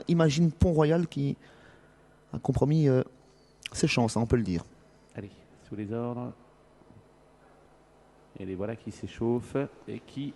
Imagine Pont-Royal qui a compromis ses chances, hein, on peut le dire. Allez, sous les ordres. Et les voilà qui s'échauffent et qui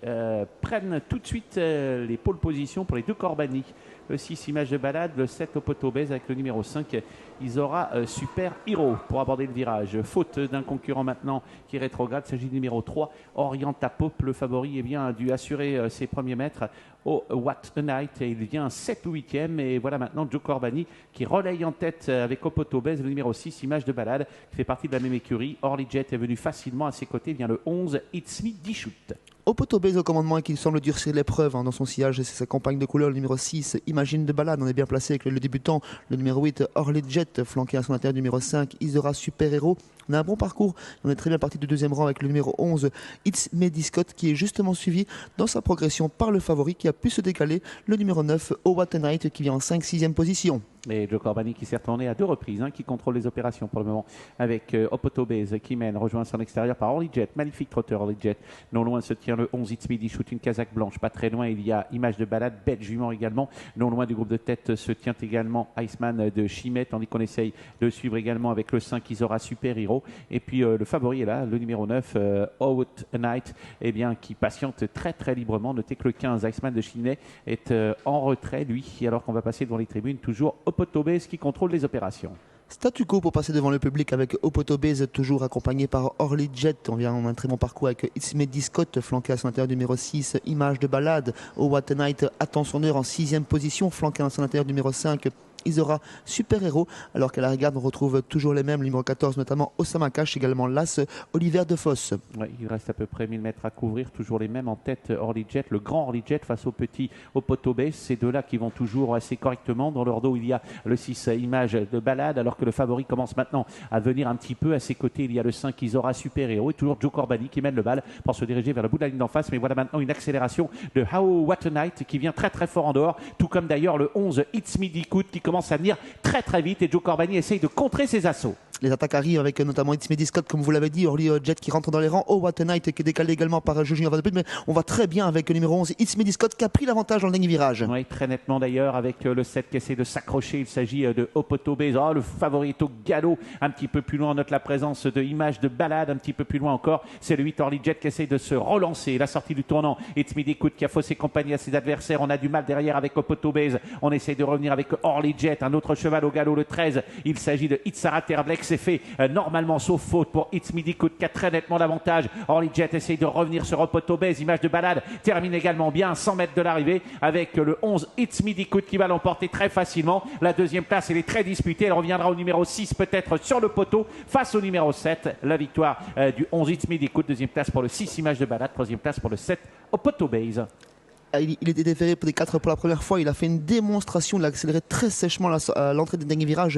prennent tout de suite les pôles positions pour les deux Corbani. Le 6, Image de Balade, le 7, Opotobèse avec le numéro 5, Isora Super Hero pour aborder le virage. Faute d'un concurrent maintenant qui rétrograde, il s'agit du numéro 3, Orienta Pop. Le favori a dû assurer ses premiers mètres au What a Night et il vient 7 ou 8e. Et voilà maintenant Joe Corbani qui relaye en tête avec Opotobèse, le numéro 6, Image de Balade, qui fait partie de la même écurie. Orly Jet est venu facilement à ses côtés, vient le 11, It's Me Dishoot. Opotobèse au commandement et qui semble durcir l'épreuve dans son sillage, c'est sa compagne de couleur, le numéro 6, Imagine de Balade. On est bien placé avec le débutant, le numéro 8, Orly Jet, flanqué à son intérieur, numéro 5, Isora Super Hero. On a un bon parcours, on est très bien parti du deuxième rang avec le numéro 11, It's Mehdi Scott, qui est justement suivi dans sa progression par le favori qui a pu se décaler, le numéro 9, Oh What a Night, qui vient en 5-6e position. Et Joe Corbani qui s'est retourné à deux reprises, qui contrôle les opérations pour le moment avec Opotobèse qui mène, rejoint son extérieur par Orly Jet, magnifique trotteur Orly Jet. Non loin se tient le 11 It's Midi, shoot une casaque blanche. Pas très loin, il y a Image de Balade, bête jument également. Non loin du groupe de tête se tient également Iceman de Chimay, tandis qu'on essaye de suivre également avec le 5 Isora Super Hero. Et puis le favori est là, le numéro 9, Out a Night, qui patiente très très librement. Notez que le 15 Iceman de Chimay est en retrait, lui, alors qu'on va passer devant les tribunes, toujours Opotobèse qui contrôle les opérations. Statu quo pour passer devant le public avec Opotobèse, toujours accompagné par Orly Jet. On vient en un très bon parcours avec It's Mehdi Scott, flanqué à son intérieur numéro 6, Image de Balade. Oh What a Night attend son heure en 6e position, flanqué à son intérieur numéro 5, Isora Super Hero, alors qu'à la regarde on retrouve toujours les mêmes, le numéro 14 notamment Osama Cash, également l'As Oliver Defosse. Ouais, il reste à peu près 1000 mètres à couvrir, toujours les mêmes en tête Orly Jet, le grand Orly Jet face au petit Opotobèse. Ces deux-là qui vont toujours assez correctement. Dans leur dos il y a le 6 Image de Balade, alors que le favori commence maintenant à venir un petit peu. À ses côtés il y a le 5 Isora Super Hero et toujours Joe Corbani qui mène le bal pour se diriger vers le bout de la ligne d'en face. Mais voilà maintenant une accélération de How What a Night qui vient très très fort en dehors, tout comme d'ailleurs le 11 It's Me Dishoot qui commence à venir très très vite et Joe Corbani essaye de contrer ses assauts. Les attaques arrivent avec notamment It's Mehdi Scott, comme vous l'avez dit, Orly Jet qui rentre dans les rangs, Oh What a Night qui est décalé également par Junior Van de Put, mais on va très bien avec le numéro 11, It's Mehdi Scott qui a pris l'avantage dans le dernier virage. Oui, très nettement d'ailleurs avec le 7 qui essaie de s'accrocher. Il s'agit de Opotobèse. Le favori est au galop. Un petit peu plus loin, on note la présence de Image de Balade. Un petit peu plus loin encore, c'est le 8 Orly Jet qui essaie de se relancer. La sortie du tournant, It's Mehdi Scott qui a faussé compagnie à ses adversaires. On a du mal derrière avec Opotobèse. On essaie de revenir avec Orly Jet, un autre cheval au galop, le 13. Il s'agit de Itzara Terblek. C'est fait normalement, sauf faute pour It's Mehdi Scott qui a très nettement l'avantage. Orly Jet essaye de revenir sur Opotobèse. Image de Balade termine également bien 100 mètres de l'arrivée avec le 11 It's Mehdi Scott qui va l'emporter très facilement. La deuxième place, elle est très disputée. Elle reviendra au numéro 6 peut-être sur le poteau face au numéro 7. La victoire du 11 It's Mehdi Scott. Deuxième place pour le 6 Image de Balade. Troisième place pour le 7 Opotobèse. Il était déféré pour des 4 pour la première fois. Il a fait une démonstration. Il a accéléré très sèchement à l'entrée des derniers virages